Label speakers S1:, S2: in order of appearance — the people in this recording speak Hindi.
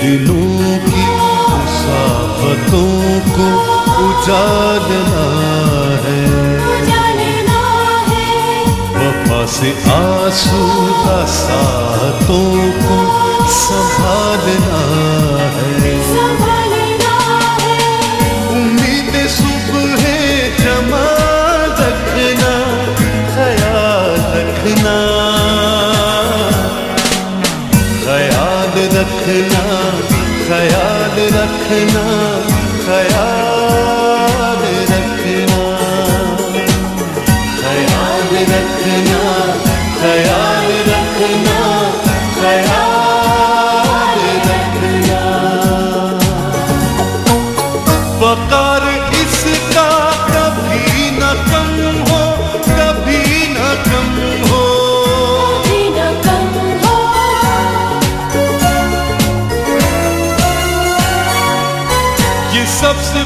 S1: दिलों की मुसाफतों को उजालना है, वफा से आसूदा सातों को संभालना है। उम्मीद सुबह जमा रखना, ख्याल रखना, ख्याल रखना, ख्याल रखना, ख्याल रखना, ख्याल रखना, ख्याल रखना, ख्याल रखना। वकार इसका कभी न कम हो, कभी न कम हो, सबसे